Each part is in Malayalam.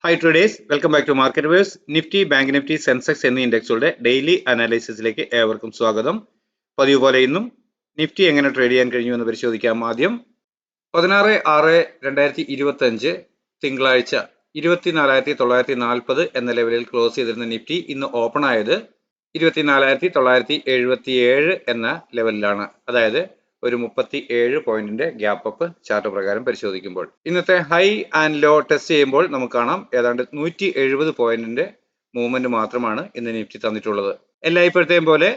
Hi traders, welcome back to market verse. Nifty, bank Nifty, Sensex എന്നീ ഇൻഡെക്സുകളുടെ ഡെയിലി അനാലിസിസിലേക്ക് ഏവർക്കും സ്വാഗതം. പതിവ് പോലെ ഇന്നും നിഫ്റ്റി എങ്ങനെ ട്രേഡ് ചെയ്യാൻ കഴിഞ്ഞു എന്ന് പരിശോധിക്കാം. ആദ്യം 16/6/2025 തിങ്കളാഴ്ച 24,940 എന്ന ലെവലിൽ ക്ലോസ് ചെയ്തിരുന്ന നിഫ്റ്റി ഇന്ന് ഓപ്പൺ ആയത് 24,977 എന്ന ലെവലിലാണ്. അതായത് ഒരു 37 പോയിന്റിന്റെ ഗ്യാപ്പ് അപ്പ് ചാർട്ട് പ്രകാരം പരിശോധിക്കുമ്പോൾ. ഇന്നത്തെ ഹൈ ആൻഡ് ലോ ടെസ്റ്റ് ചെയ്യുമ്പോൾ നമുക്ക് കാണാം ഏതാണ്ട് 170 പോയിന്റിന്റെ മൂവ്മെന്റ് മാത്രമാണ് ഇന്ന് നിഫ്റ്റി തന്നിട്ടുള്ളത്. എല്ലായ്പ്പോഴത്തെയും പോലെ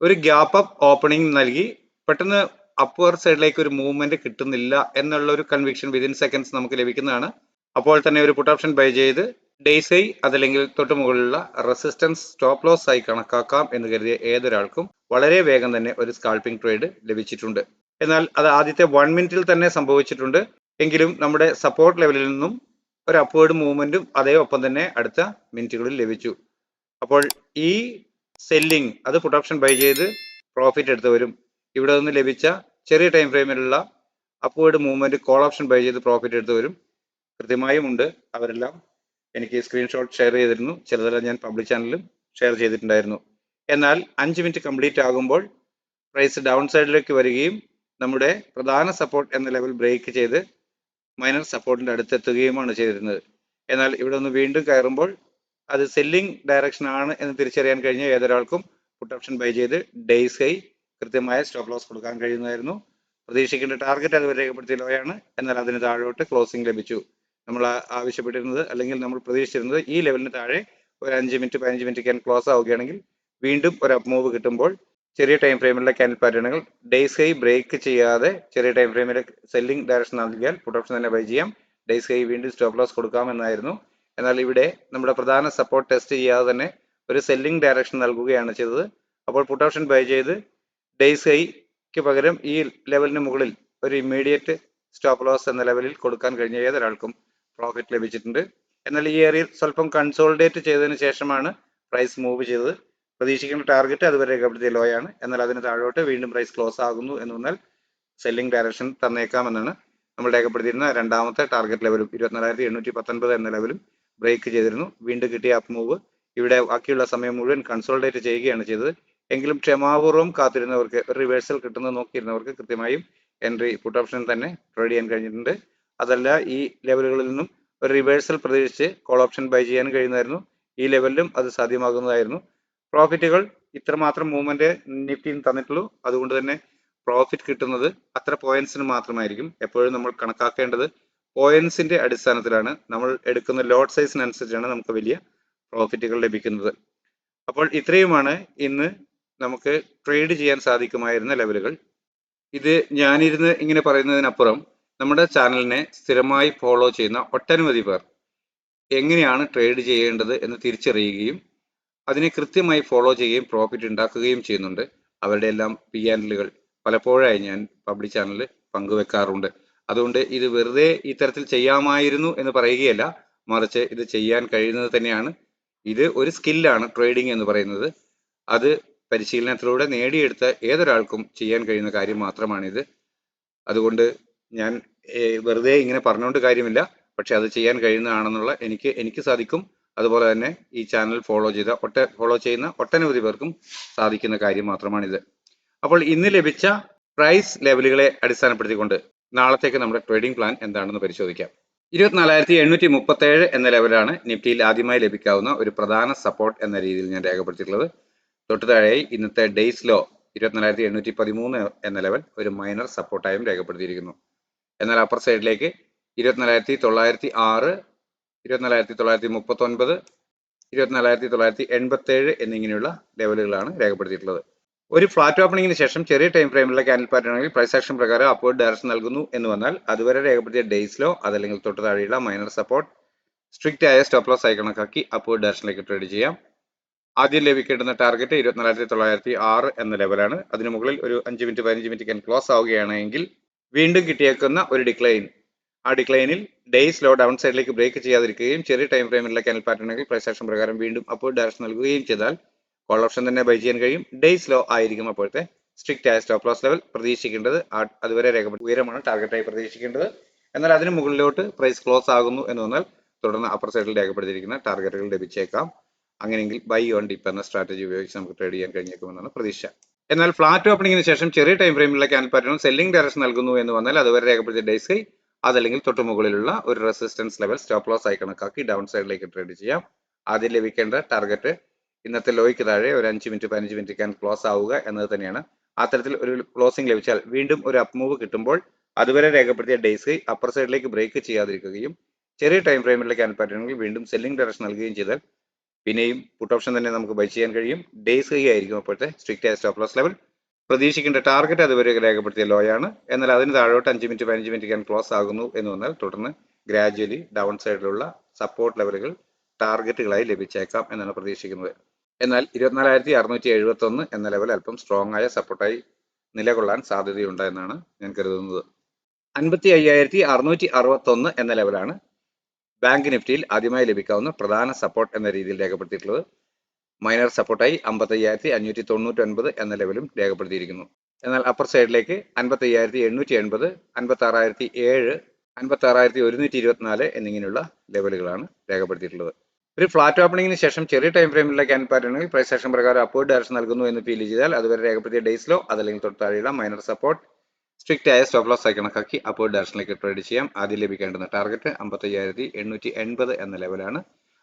ഒരു ഗ്യാപ്പ് അപ്പ് ഓപ്പണിംഗ് നൽകി പെട്ടെന്ന് അപ്വർ സൈഡിലേക്ക് ഒരു മൂവ്മെന്റ് കിട്ടുന്നില്ല എന്നുള്ള ഒരു കൺവിക്ഷൻ വിതിൻ സെക്കൻഡ്സ് നമുക്ക് ലഭിക്കുന്നതാണ്. അപ്പോൾ തന്നെ ഒരു പുട്ട് ഓപ്ഷൻ ബൈ ചെയ്ത് ഡേയ്സ് ഹൈ അതല്ലെങ്കിൽ തൊട്ട് മുകളിലുള്ള റെസിസ്റ്റൻസ് സ്റ്റോപ്പ് ലോസ് ആയി കണക്കാക്കാം എന്ന് കരുതിയ ഏതൊരാൾക്കും വളരെ വേഗം തന്നെ ഒരു സ്കാൾപ്പിംഗ് ട്രേഡ് ലഭിച്ചിട്ടുണ്ട്. എന്നാൽ അത് ആദ്യത്തെ 1 മിനിറ്റിൽ തന്നെ സംഭവിച്ചിട്ടുണ്ട്. എങ്കിലും നമ്മുടെ സപ്പോർട്ട് ലെവലിൽ നിന്നും ഒരു അപ്വേർഡ് മൂവ്മെന്റും അതേ ഒപ്പം തന്നെ അടുത്ത മിനിറ്റുകളിൽ ലഭിച്ചു. അപ്പോൾ ഈ സെല്ലിംഗ് അത് പുട്ട് ഓപ്ഷൻ ബൈ ചെയ്ത് പ്രോഫിറ്റ് എടുത്തവരും ഇവിടെ നിന്ന് ലഭിച്ച ചെറിയ ടൈം ഫ്രെയിമിലുള്ള upward movement call option buy ചെയ്ത് പ്രോഫിറ്റ് എടുത്തവരും കൃത്യമായും ഉണ്ട്. അവരെല്ലാം എനിക്ക് സ്ക്രീൻഷോട്ട് ഷെയർ ചെയ്തിരുന്നു. ചിലതെല്ലാം ഞാൻ പബ്ലിക് ചാനലിലും ഷെയർ ചെയ്തിട്ടുണ്ടായിരുന്നു. എന്നാൽ 5 മിനിറ്റ് കംപ്ലീറ്റ് ആകുമ്പോൾ പ്രൈസ് ഡൗൺ സൈഡിലേക്ക് വരികയും നമ്മുടെ പ്രധാന സപ്പോർട്ട് എന്ന ലെവൽ ബ്രേക്ക് ചെയ്ത് മൈനർ സപ്പോർട്ടിന്റെ അടുത്തെത്തുകയുമാണ് ചെയ്തിരുന്നത്. എന്നാൽ ഇവിടെ നിന്ന് വീണ്ടും കയറുമ്പോൾ അത് സെല്ലിംഗ് ഡയറക്ഷൻ ആണ് എന്ന് തിരിച്ചറിയാൻ കഴിഞ്ഞ ഏതൊരാൾക്കും പുട്ട് ഓപ്ഷൻ ബൈ ചെയ്ത് ഡേയ്സ് ഹൈ കൃത്യമായ സ്റ്റോപ്പ് ലോസ് കൊടുക്കാൻ കഴിയുന്നതായിരുന്നു. പ്രതീക്ഷിക്കേണ്ട ടാർഗറ്റ് അതുവരെ രേഖപ്പെടുത്തിയ ലോയാണ്. എന്നാൽ അതിന് താഴോട്ട് ക്ലോസിംഗ് ലഭിച്ചു. നമ്മൾ ആവശ്യപ്പെട്ടിരുന്നത് അല്ലെങ്കിൽ നമ്മൾ പ്രതീക്ഷിച്ചിരുന്നത് ഈ ലെവലിന് താഴെ ഒരു 5 മിനിറ്റ് 15 മിനിറ്റ് ക്യാൻ ക്ലോസ് ആവുകയാണെങ്കിൽ വീണ്ടും ഒരു അപ്പ് മൂവ് കിട്ടുമ്പോൾ ചെറിയ ടൈം ഫ്രെയിമിലെ ക്യാൻഡിൽ പാറ്റേണുകൾ ഡേയ്സ് ഹൈ ബ്രേക്ക് ചെയ്യാതെ ചെറിയ ടൈം ഫ്രെയിമിലെ സെല്ലിംഗ് ഡയറക്ഷൻ നൽകിയാൽ പുട്ട് ഓപ്ഷൻ തന്നെ ബൈ ചെയ്യാം. ഡേയ്സ് ഹൈ വീണ്ടും സ്റ്റോപ്പ് ലോസ് കൊടുക്കാമെന്നായിരുന്നു. എന്നാൽ ഇവിടെ നമ്മുടെ പ്രധാന സപ്പോർട്ട് ടെസ്റ്റ് ചെയ്യാതെ തന്നെ ഒരു സെല്ലിംഗ് ഡയറക്ഷൻ നൽകുകയാണ് ചെയ്തത്. അപ്പോൾ പുട്ട് ഓപ്ഷൻ ബൈ ചെയ്ത് ഡേയ്സ് ഹൈക്ക് പകരം ഈ ലെവലിന് മുകളിൽ ഒരു ഇമ്മീഡിയറ്റ് സ്റ്റോപ്പ് ലോസ് എന്ന ലെവലിൽ കൊടുക്കാൻ കഴിഞ്ഞ ഏതൊരാൾക്കും പ്രോഫിറ്റ് ലഭിച്ചിട്ടുണ്ട്. എന്നാൽ ഈ ഏരിയയിൽ സ്വല്പം കൺസോളിഡേറ്റ് ചെയ്തതിനു ശേഷമാണ് പ്രൈസ് മൂവ് ചെയ്തത്. പ്രതീക്ഷിക്കുന്ന ടാർഗറ്റ് അതുവരെ രേഖപ്പെടുത്തിയ ലോയാണ്. എന്നാൽ അതിന് താഴോട്ട് വീണ്ടും പ്രൈസ് ക്ലോസ് ആകുന്നു എന്ന് പറഞ്ഞാൽ സെല്ലിംഗ് ഡയറക്ഷൻ തന്നേക്കാമെന്നാണ് നമ്മൾ രേഖപ്പെടുത്തിയിരുന്ന രണ്ടാമത്തെ ടാർഗറ്റ് ലെവലും 24,819 എന്ന ലെവലും ബ്രേക്ക് ചെയ്തിരുന്നു. വീണ്ടും കിട്ടിയ അപ്പ് മൂവ് ഇവിടെ ബാക്കിയുള്ള സമയം മുഴുവൻ കൺസോളിഡേറ്റ് ചെയ്യുകയാണ് ചെയ്തത്. എങ്കിലും ക്ഷമാപൂർവ്വം കാത്തിരുന്നവർക്ക് ഒരു റിവേഴ്സൽ കിട്ടുന്നത് നോക്കിയിരുന്നവർക്ക് കൃത്യമായും എൻട്രി പുട്ട് ഓപ്ഷൻ തന്നെ ട്രേഡ് ചെയ്യാൻ കഴിഞ്ഞിട്ടുണ്ട്. അതല്ല ഈ ലെവലുകളിൽ നിന്നും ഒരു റിവേഴ്സൽ പ്രതീക്ഷിച്ച് കോൾ ഓപ്ഷൻ ബൈ ചെയ്യാൻ കഴിയുന്നതായിരുന്നു. ഈ ലെവലിലും അത് സാധ്യമാകുന്നതായിരുന്നു. പ്രോഫിറ്റുകൾ ഇത്രമാത്രം മൂവ്മെന്റ് നിഫ്റ്റിയിൽ തന്നിട്ടുള്ളൂ. അതുകൊണ്ട് തന്നെ പ്രോഫിറ്റ് കിട്ടുന്നത് അത്ര പോയിന്റ്സിന് മാത്രമായിരിക്കും. എപ്പോഴും നമ്മൾ കണക്കാക്കേണ്ടത് പോയിന്റ്സിന്റെ അടിസ്ഥാനത്തിലാണ്. നമ്മൾ എടുക്കുന്ന ലോട്ട് സൈസിനനുസരിച്ചാണ് നമുക്ക് വലിയ പ്രോഫിറ്റുകൾ ലഭിക്കുന്നത്. അപ്പോൾ ഇത്രയുമാണ് ഇന്ന് നമുക്ക് ട്രേഡ് ചെയ്യാൻ സാധിക്കുമായിരുന്ന ലെവലുകൾ. ഇത് ഞാനിരുന്ന് ഇങ്ങനെ പറയുന്നതിനപ്പുറം നമ്മുടെ ചാനലിനെ സ്ഥിരമായി ഫോളോ ചെയ്യുന്ന ഒട്ടനവധി പേർ എങ്ങനെയാണ് ട്രേഡ് ചെയ്യേണ്ടത് എന്ന് തിരിച്ചറിയുകയും അതിനെ കൃത്യമായി ഫോളോ ചെയ്യുകയും പ്രോഫിറ്റ് ഉണ്ടാക്കുകയും ചെയ്യുന്നുണ്ട്. അവരുടെ എല്ലാം ഹാൻഡിലുകൾ പലപ്പോഴായി ഞാൻ പബ്ലിക് ചാനലിൽ പങ്കുവെക്കാറുണ്ട്. അതുകൊണ്ട് ഇത് വെറുതെ ഇത്തരത്തിൽ ചെയ്യാമായിരുന്നു എന്ന് പറയുകയല്ല, മറിച്ച് ഇത് ചെയ്യാൻ കഴിയുന്നത് തന്നെയാണ്. ഇത് ഒരു സ്കില്ലാണ് ട്രേഡിംഗ് എന്ന് പറയുന്നത്. അത് പരിശീലനത്തിലൂടെ നേടിയെടുത്ത ഏതൊരാൾക്കും ചെയ്യാൻ കഴിയുന്ന കാര്യം മാത്രമാണിത്. അതുകൊണ്ട് ഞാൻ വെറുതെ ഇങ്ങനെ പറഞ്ഞുകൊണ്ട് കാര്യമില്ല, പക്ഷെ അത് ചെയ്യാൻ കഴിയുന്നതാണെന്നുള്ള എനിക്ക് സാധിക്കും. അതുപോലെ തന്നെ ഈ ചാനൽ ഫോളോ ചെയ്യുന്ന ഒട്ടനവധി പേർക്കും സാധിക്കുന്ന കാര്യം മാത്രമാണിത്. അപ്പോൾ ഇന്ന് ലഭിച്ച പ്രൈസ് ലെവലുകളെ അടിസ്ഥാനപ്പെടുത്തിക്കൊണ്ട് നാളത്തേക്ക് നമ്മുടെ ട്രേഡിംഗ് പ്ലാൻ എന്താണെന്ന് പരിശോധിക്കാം. 24,837 എന്ന ലെവലാണ് നിഫ്റ്റിയിൽ ആദ്യമായി ലഭിക്കാവുന്ന ഒരു പ്രധാന സപ്പോർട്ട് എന്ന രീതിയിൽ ഞാൻ രേഖപ്പെടുത്തിയിട്ടുള്ളത്. തൊട്ടു താഴെയായി ഇന്നത്തെ ഡേയ്സ് ലോ 24,813 എന്ന ലെവൽ ഒരു മൈനർ സപ്പോർട്ടായും രേഖപ്പെടുത്തിയിരിക്കുന്നു. എന്നാൽ അപ്പർ സൈഡിലേക്ക് 24,906, 24,939, 24,987 എന്നിങ്ങനെയുള്ള ലെവലുകളാണ് രേഖപ്പെടുത്തിയിട്ടുള്ളത്. ഒരു ഫ്ലാറ്റ് ഓപ്പണിംഗിന് ശേഷം ചെറിയ ടൈം ഫ്രെയിമിലുള്ള ക്യാൻഡിൽ പാറ്റേണുകളിൽ പ്രൈസ് ആക്ഷൻ പ്രകാരം അപ്വേർഡ് ഡയറക്ഷൻ നൽകുന്നു എന്ന് വന്നാൽ അതുവരെ രേഖപ്പെടുത്തിയ ഡേയ്സ് ലോ അതല്ലെങ്കിൽ തൊട്ടു താഴെയുള്ള മൈനർ സപ്പോർട്ട് സ്ട്രിക്റ്റ് ആയ സ്റ്റോപ്പ് ലോസ് ആയി കണക്കാക്കി അപ്വേർഡ് ഡയറക്ഷനിലേക്ക് ട്രേഡ് ചെയ്യാം. ആദ്യം ലഭിക്കേണ്ടുന്ന ടാർഗറ്റ് 24,906 എന്ന ലെവലാണ്. അതിന് മുകളിൽ ഒരു 5 മിനിറ്റ് 15 മിനിറ്റ് ക്യാൻ ക്ലോസ് ആവുകയാണെങ്കിൽ വീണ്ടും കിട്ടിയേക്കുന്ന ഒരു ഡിക്ലൈൻ, ആ ഡിക്ലൈനിൽ ഡേയ്സ് ലോ ഡൗൺ സൈഡിലേക്ക് ബ്രേക്ക് ചെയ്യാതിരിക്കുകയും ചെറിയ ടൈം ഫ്രെയിമിലുള്ള ക്യാൻഡിൽ പാറ്റേണുകൾ പ്രൈസ് ആക്ഷൻ പ്രകാരം വീണ്ടും അപ്വേർഡ് ഡയറക്ഷൻ നൽകുകയും ചെയ്താൽ കോൾ ഓപ്ഷൻ തന്നെ ബൈ ചെയ്യാൻ കഴിയും. ഡേയ്സ് ലോ ആയിരിക്കും അപ്പോഴത്തെ സ്ട്രിക്റ്റ് ആയ സ്റ്റോപ്പ് ലോസ് ലെവൽ. പ്രതീക്ഷിക്കേണ്ടത് അതുവരെ രേഖപ്പെടുത്തി ഉയരമാണ് ടാർഗറ്റായി പ്രതീക്ഷിക്കേണ്ടത്. എന്നാൽ അതിന് മുകളിലോട്ട് പ്രൈസ് ക്ലോസ് ആകുന്നു എന്ന് വന്നാൽ തുടർന്ന് അപ്പർ സൈഡിൽ രേഖപ്പെടുത്തിയിരിക്കുന്ന ടാർഗറ്റുകൾ ലഭിച്ചേക്കാം. അങ്ങനെയെങ്കിൽ ബൈ ഓൺ ഡിപ്പ് എന്ന സ്ട്രാറ്റജി ഉപയോഗിച്ച് നമുക്ക് ട്രേഡ് ചെയ്യാൻ കഴിഞ്ഞേക്കുമെന്നാണ് പ്രതീക്ഷ. എന്നാൽ ഫ്ലാറ്റ് ഓപ്പണിംഗിന് ശേഷം ചെറിയ ടൈം ഫ്രെയിമിലുള്ള ക്യാൻഡിൽ പാറ്റേൺ സെല്ലിംഗ് ഡയറക്ഷൻ നൽകുന്നു എന്ന് വന്നാൽ അതുവരെ രേഖപ്പെടുത്തിയ ഡേയ്സ് ഹൈ അതല്ലെങ്കിൽ തൊട്ടു മുകളിലുള്ള ഒരു റെസിസ്റ്റൻസ് ലെവൽ സ്റ്റോപ്പ് ലോസ് ആയി കണക്കാക്കി ഡൗൺ സൈഡിലേക്ക് ട്രേഡ് ചെയ്യാം. ആദ്യം ലഭിക്കേണ്ട ടാർഗറ്റ് ഇന്നത്തെ ലോയ്ക്ക് താഴെ ഒരു 5 മിനിറ്റ് 15 മിനിറ്റ് ക്യാൻ ക്ലോസ് ആവുക എന്നത് തന്നെയാണ്. അത്തരത്തിൽ ഒരു ക്ലോസിംഗ് ലഭിച്ചാൽ വീണ്ടും ഒരു അപ്പ് മൂവ് കിട്ടുമ്പോൾ അതുവരെ രേഖപ്പെടുത്തിയ ഡേയ്സ് ഹൈ അപ്പർ സൈഡിലേക്ക് ബ്രേക്ക് ചെയ്യാതിരിക്കുകയും ചെറിയ ടൈം ഫ്രെയിമിലുള്ള ക്യാൻഡിൽ പാറ്റേണുകൾ വീണ്ടും സെല്ലിംഗ് ഡയറക്ഷൻ നൽകുകയും ചെയ്താൽ പിന്നെയും പുട്ട് ഓപ്ഷൻ തന്നെ നമുക്ക് ബൈ ചെയ്യാൻ കഴിയും. ഡേയ്സ് ഹൈ ആയിരിക്കും അപ്പോഴത്തെ സ്ട്രിക്റ്റ് ആയ സ്റ്റോപ്പ് ലോസ് ലെവൽ. പ്രതീക്ഷിക്കേണ്ട ടാർഗറ്റ് അതുവരെ രേഖപ്പെടുത്തിയ ലോ ആണ്. എന്നാൽ അതിന് താഴോട്ട് 5 മിനിറ്റ് 15 മിനിറ്റ് ക്യാൻ ക്ലോസ് ആകുന്നു എന്ന് വന്നാൽ തുടർന്ന് ഗ്രാജുവലി ഡൗൺ സൈഡിലുള്ള സപ്പോർട്ട് ലെവലുകൾ ടാർഗറ്റുകളായി ലഭിച്ചേക്കാം എന്നാണ് പ്രതീക്ഷിക്കുന്നത്. എന്നാൽ 24,671 എന്ന ലെവൽ അല്പം സ്ട്രോങ് ആയ സപ്പോർട്ടായി നിലകൊള്ളാൻ സാധ്യതയുണ്ട് എന്നാണ് ഞാൻ കരുതുന്നത്. 55,661 എന്ന ലെവലാണ് ബാങ്ക് നിഫ്റ്റിയിൽ ആദ്യമായി ലഭിക്കാവുന്ന പ്രധാന സപ്പോർട്ട് എന്ന രീതിയിൽ രേഖപ്പെടുത്തിയിട്ടുള്ളത്. മൈനർ സപ്പോർട്ടായി 55,599 എന്ന ലെവലും രേഖപ്പെടുത്തിയിരിക്കുന്നു. എന്നാൽ അപ്പർ സൈഡിലേക്ക് 55,880, 56,007, 56,124 എന്നിങ്ങനെയുള്ള ലെവലുകളാണ് രേഖപ്പെടുത്തിയിട്ടുള്ളത്. ഒരു ഫ്ലാറ്റ് ഓപ്പണിംഗിന് ശേഷം ചെറിയ ടൈം ഫ്രെയിമിലുള്ള ക്യാൻ പാറ്റേണുകൾ പ്രൈസ് ആക്ഷൻ പ്രകാരം അപ്വേർഡ് ഡയറക്ഷൻ നൽകുന്നു എന്ന് ഫീൽ ചെയ്താൽ അതുവരെ രേഖപ്പെടുത്തിയ ഡേയ്സ് ലോ അതല്ലെങ്കിൽ തൊട്ടാഴെയുള്ള മൈനർ സപ്പോർട്ട് സ്ട്രിക്റ്റ് ആയ സ്റ്റോപ്പ് ലോസ് ആയി കണക്കാക്കി അപ്വേർഡ് ഡയറക്ഷനിലേക്ക് ട്രേഡ് ചെയ്യാം. ആദ്യം ലഭിക്കേണ്ടുന്ന ടാർഗറ്റ് 55,880 എന്ന ലെവലാണ്.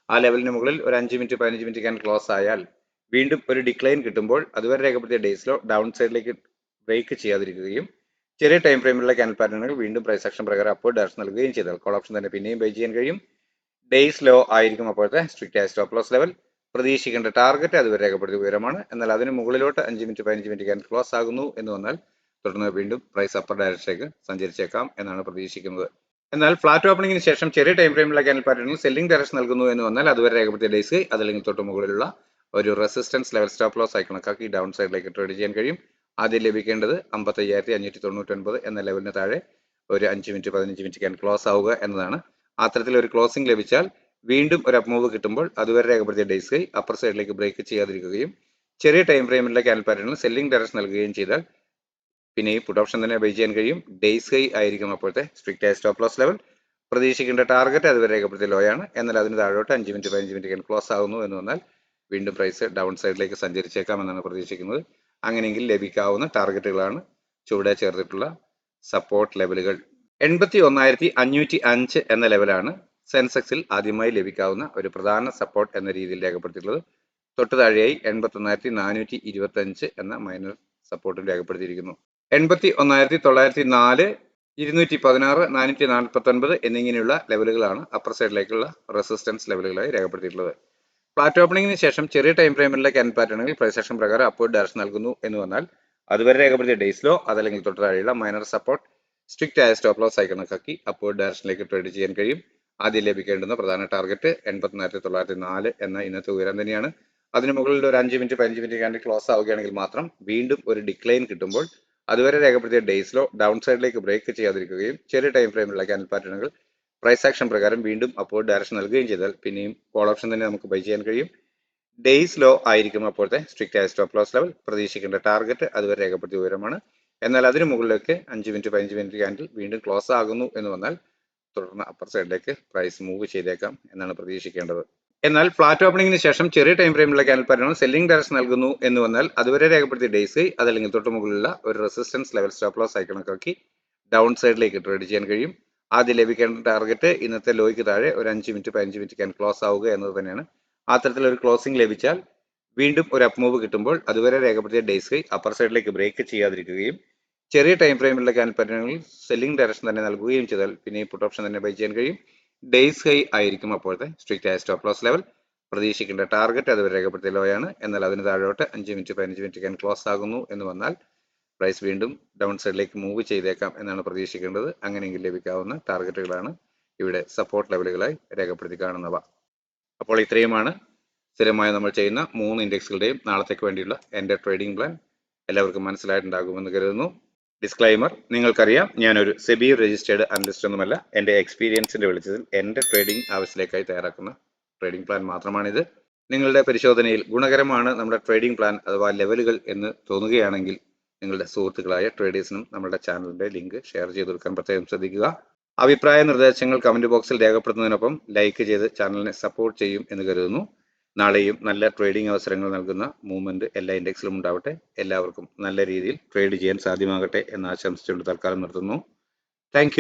ആ ലെവലിന് മുകളിൽ ഒരു 5 മിനിറ്റ് 15 മിനിറ്റ് ക്യാൻ ക്ലോസ് ആയാൽ വീണ്ടും ഒരു ഡിക്ലൈൻ കിട്ടുമ്പോൾ അതുവരെ രേഖപ്പെടുത്തിയ ഡേയ്സ് ലോ ഡൗൺ സൈഡിലേക്ക് ബ്രേക്ക് ചെയ്യാതിരിക്കുകയും ചെറിയ ടൈം ഫ്രെയിമിലുള്ള ക്യാൻഡിൽ പാറ്റേണുകൾ വീണ്ടും പ്രൈസ് ആക്ഷൻ പ്രകാരം അപ്വേർഡ് ഡയറക്ഷൻ നൽകുകയും ചെയ്താൽ കോൾ ഓപ്ഷൻ തന്നെ പിന്നെയും ബൈ ചെയ്യാൻ കഴിയും. ഡേയ്സ് ലോ ആയിരിക്കും അപ്പോഴത്തെ സ്ട്രിക്റ്റ് ആയ സ്റ്റോപ്പ് ലോസ് ലെവൽ. പ്രതീക്ഷിക്കേണ്ട ടാർഗറ്റ് അതുവരെ രേഖപ്പെടുത്തിയ ഉയരമാണ്. എന്നാൽ അതിന് മുകളിലോട്ട് 5 മിനിറ്റ് 15 മിനിറ്റ് ക്യാൻ ക്ലോസ് ആകുന്നു എന്ന് വന്നാൽ തുടർന്ന് വീണ്ടും പ്രൈസ് അപ്പർ ഡയറക്ഷനിലേക്ക് സഞ്ചരിച്ചേക്കാം എന്നാണ് പ്രതീക്ഷിക്കുന്നത്. എന്നാൽ ഫ്ലാറ്റ് ഓപ്പണിംഗിന് ശേഷം ചെറിയ ടൈം ഫ്രെയിമിലുള്ള ക്യാൻഡിൽ പാറ്റേണിൽ സെല്ലിംഗ് ഡയറക്ഷൻ നൽകുന്നു എന്ന് വന്നാൽ അതുവരെ രേഖപ്പെടുത്തിയ ഡേയ്സ് ഹൈ അതല്ലെങ്കിൽ തൊട്ട് മുകളിലുള്ള ഒരു റെസിസ്റ്റൻസ് ലെവൽ സ്റ്റോപ്പ് ലോസ് ആയി കണക്കാക്കി ഡൗൺ സൈഡിലേക്ക് ട്രേഡ് ചെയ്യാൻ കഴിയും. ആദ്യം ലഭിക്കേണ്ടത് 55,599 എന്ന ലെവലിന് താഴെ ഒരു 5 മിനിറ്റ് 15 മിനിറ്റ് ക്യാൻ ക്ലോസ് ആവുക എന്നതാണ്. അത്തരത്തിൽ ഒരു ക്ലോസിംഗ് ലഭിച്ചാൽ വീണ്ടും ഒരു അപ്പ് മൂവ് കിട്ടുമ്പോൾ അതുവരെ രേഖപ്പെടുത്തിയ ഡേയ്സ് ഹൈ അപ്പർ സൈഡിലേക്ക് ബ്രേക്ക് ചെയ്യാതിരിക്കുകയും ചെറിയ ടൈം ഫ്രെയിമിലുള്ള ക്യാൻഡിൽ പാറ്റേണിൽ സെല്ലിംഗ് ഡയറക്ഷൻ നൽകുകയും ചെയ്താൽ പിന്നെ ഈ പുട്ട് ഓപ്ഷൻ തന്നെ ബൈ ചെയ്യാൻ കഴിയും. ഡേയ്സ് ഹൈ ആയിരിക്കും അപ്പോഴത്തെ സ്ട്രിക്റ്റ് ആയ സ്റ്റോപ്പ് ലോസ് ലെവൽ. പ്രതീക്ഷിക്കേണ്ട ടാർഗറ്റ് അതുവരെ രേഖപ്പെടുത്തിയ ലോ ആണ്. എന്നാൽ അതിന് താഴോട്ട് 5 മിനിറ്റ് 15 മിനിറ്റ് ക്യാൻ ക്ലോസ് ആകുന്നു എന്ന് വന്നാൽ വീണ്ടും പ്രൈസ് ഡൗൺ സൈഡിലേക്ക് സഞ്ചരിച്ചേക്കാം എന്നാണ് പ്രതീക്ഷിക്കുന്നത്. അങ്ങനെയെങ്കിൽ ലഭിക്കാവുന്ന ടാർഗറ്റുകളാണ് ചുവടെ ചേർത്തിട്ടുള്ള സപ്പോർട്ട് ലെവലുകൾ. 81,505 എന്ന ലെവലാണ് സെൻസെക്സിൽ ആദ്യമായി ലഭിക്കാവുന്ന ഒരു പ്രധാന സപ്പോർട്ട് എന്ന രീതിയിൽ രേഖപ്പെടുത്തിയിട്ടുള്ളത്. തൊട്ട് താഴെയായി 81,425 എന്ന മൈനർ സപ്പോർട്ടും രേഖപ്പെടുത്തിയിരിക്കുന്നു. 81,904, 216, 449 എന്നിങ്ങനെയുള്ള ലെവലുകളാണ് അപ്പർ സൈഡിലേക്കുള്ള റെസിസ്റ്റൻസ് ലെവലുകളായി രേഖപ്പെടുത്തിയിട്ടുള്ളത്. ഫ്ലാറ്റ് ഓപ്പണിംഗിന് ശേഷം ചെറിയ ടൈം ഫ്രെയിമിലുള്ള ക്യാൻ പാറ്റേണുകൾ പ്രൈസ് ആക്ഷൻ പ്രകാരം അപ്വേർഡ് ഡയറക്ഷൻ നൽകുന്നു എന്ന് വന്നാൽ അതുവരെ രേഖപ്പെടുത്തിയ ഡേയ്സ് ലോ അതല്ലെങ്കിൽ തൊട്ട് താഴെയുള്ള മൈനർ സപ്പോർട്ട് സ്ട്രിക്റ്റ് ആയ സ്റ്റോപ്പ് ലോസ് ആയി കണക്കാക്കി അപ്വേർഡ് ഡയറക്ഷനിലേക്ക് ട്രേഡ് ചെയ്യാൻ കഴിയും. ആദ്യം ലഭിക്കേണ്ടുന്ന പ്രധാന ടാർഗറ്റ് 81,904 എന്ന ഇന്നത്തെ ഉയരം തന്നെയാണ്. അതിന് മുകളിൽ ഒരു 5 മിനിറ്റ് 15 മിനിറ്റ് ക്യാൻഡിൽ ക്ലോസ് ആവുകയാണെങ്കിൽ മാത്രം വീണ്ടും ഒരു ഡിക്ലൈൻ കിട്ടുമ്പോൾ അതുവരെ രേഖപ്പെടുത്തിയ ഡേയ്സ് ലോ ഡൗൺ സൈഡിലേക്ക് ബ്രേക്ക് ചെയ്യാതിരിക്കുകയും ചെറിയ ടൈം ഫ്രെയിമിലുള്ള ക്യാൻഡിൽ പാറ്റേണുകൾ പ്രൈസ് ആക്ഷൻ പ്രകാരം വീണ്ടും അപ്വേർഡ് ഡയറക്ഷൻ നൽകുകയും ചെയ്താൽ പിന്നെയും കോൾ ഓപ്ഷൻ തന്നെ നമുക്ക് ബൈ ചെയ്യാൻ കഴിയും. ഡേയ്സ് ലോ ആയിരിക്കും അപ്പോഴത്തെ സ്ട്രിക്റ്റ് ആയ സ്റ്റോപ്പ് ലോസ് ലെവൽ. പ്രതീക്ഷിക്കേണ്ട ടാർഗറ്റ് അതുവരെ രേഖപ്പെടുത്തിയ ഉയരമാണ്. എന്നാൽ അതിന് മുകളിലേക്ക് 5 മിനിറ്റ് 15 മിനിറ്റ് ക്യാൻഡിൽ വീണ്ടും ക്ലോസ് ആകുന്നു എന്ന് വന്നാൽ തുടർന്ന് അപ്പർ സൈഡിലേക്ക് പ്രൈസ് മൂവ് ചെയ്തേക്കാം എന്നാണ് പ്രതീക്ഷിക്കേണ്ടത്. എന്നാൽ ഫ്ലാറ്റ് ഓപ്പണിംഗിന് ശേഷം ചെറിയ ടൈം ഫ്രെയിമിലുള്ള ക്യാൻഡിൽ പാറ്റേൺ സെല്ലിംഗ് ഡയറക്ഷൻ നൽകുന്നു എന്ന് വന്നാൽ അതുവരെ രേഖപ്പെടുത്തിയ ഡേയ്സ് ഹൈ അതല്ലെങ്കിൽ തൊട്ട് മുകളിലുള്ള ഒരു റെസിസ്റ്റൻസ് ലെവൽ സ്റ്റോപ്പ് ലോസ് ആയി കണക്കാക്കി ഡൗൺ സൈഡിലേക്ക് ട്രേഡ് ചെയ്യാൻ കഴിയും. ആദ്യം ലഭിക്കേണ്ട ടാർഗറ്റ് ഇന്നത്തെ ലോയ്ക്ക് താഴെ ഒരു 5 മിനിറ്റ് 15 മിനിറ്റ് ക്യാൻ ക്ലോസ് ആവുക എന്നത് തന്നെയാണ്. അത്തരത്തിൽ ഒരു ക്ലോസിംഗ് ലഭിച്ചാൽ വീണ്ടും ഒരു അപ്പ് മൂവ് കിട്ടുമ്പോൾ അതുവരെ രേഖപ്പെടുത്തിയ ഡേയ്സ് ഹൈ അപ്പർ സൈഡിലേക്ക് ബ്രേക്ക് ചെയ്യാതിരിക്കുകയും ചെറിയ ടൈം ഫ്രെയിമിലുള്ള ക്യാൻഡിൽ പാറ്റേണുകളിൽ സെല്ലിംഗ് ഡയറക്ഷൻ തന്നെ നൽകുകയും ചെയ്താൽ പിന്നെ ഈ പുട്ട് ഓപ്ഷൻ തന്നെ ബൈ ചെയ്യാൻ കഴിയും. ഡേയ്സ് ഹൈ ആയിരിക്കും അപ്പോഴത്തെ സ്ട്രിക്റ്റ് ആയ സ്റ്റോപ്പ് ലോസ് ലെവൽ. പ്രതീക്ഷിക്കേണ്ട ടാർഗറ്റ് അതുവരെ രേഖപ്പെടുത്തിയ ലോ ആണ്. എന്നാൽ അതിന് താഴോട്ട് 5 മിനിറ്റ് 15 മിനിറ്റ് ക്യാൻ ക്ലോസ് ആകുന്നു എന്ന് വന്നാൽ പ്രൈസ് വീണ്ടും ഡൗൺ സൈഡിലേക്ക് മൂവ് ചെയ്തേക്കാം എന്നാണ് പ്രതീക്ഷിക്കേണ്ടത്. അങ്ങനെയെങ്കിൽ ലഭിക്കാവുന്ന ടാർഗറ്റുകളാണ് ഇവിടെ സപ്പോർട്ട് ലെവലുകളായി രേഖപ്പെടുത്തി കാണുന്നവ. അപ്പോൾ ഇത്രയുമാണ് സ്ഥിരമായി നമ്മൾ ചെയ്യുന്ന 3 ഇൻഡെക്സുകളുടെയും നാളത്തേക്ക് വേണ്ടിയുള്ള എൻ്റെ ട്രേഡിംഗ് പ്ലാൻ. എല്ലാവർക്കും മനസ്സിലായിട്ടുണ്ടാകുമെന്ന് കരുതുന്നു. ഡിസ്ക്ലൈമർ, നിങ്ങൾക്കറിയാം ഞാനൊരു സെബി രജിസ്റ്റേർഡ് അനലിസ്റ്റ് ഒന്നുമല്ല. എൻ്റെ എക്സ്പീരിയൻസിൻ്റെ വെളിച്ചത്തിൽ എൻ്റെ ട്രേഡിംഗ് ആവശ്യത്തിലേക്കായി തയ്യാറാക്കുന്ന ട്രേഡിംഗ് പ്ലാൻ മാത്രമാണിത്. നിങ്ങളുടെ പരിശോധനയിൽ ഗുണകരമാണ് നമ്മുടെ ട്രേഡിംഗ് പ്ലാൻ അഥവാ ലെവലുകൾ എന്ന് തോന്നുകയാണെങ്കിൽ നിങ്ങളുടെ സുഹൃത്തുക്കളായ ട്രേഡേഴ്സിനും നമ്മുടെ ചാനലിൻ്റെ ലിങ്ക് ഷെയർ ചെയ്ത് കൊടുക്കാൻ പ്രത്യേകം ശ്രദ്ധിക്കുക. അഭിപ്രായ നിർദ്ദേശങ്ങൾ കമന്റ് ബോക്സിൽ രേഖപ്പെടുത്തുന്നതിനൊപ്പം ലൈക്ക് ചെയ്ത് ചാനലിനെ സപ്പോർട്ട് ചെയ്യും എന്ന് കരുതുന്നു. നാളെയും നല്ല ട്രേഡിംഗ് അവസരങ്ങൾ നൽകുന്ന മൂവ്മെന്റ് എല്ലാ ഇൻഡെക്സിലും ഉണ്ടാവട്ടെ. എല്ലാവർക്കും നല്ല രീതിയിൽ ട്രേഡ് ചെയ്യാൻ സാധ്യമാകട്ടെ എന്ന് ആശംസിച്ചുകൊണ്ട് തൽക്കാലം നിർത്തുന്നു. താങ്ക്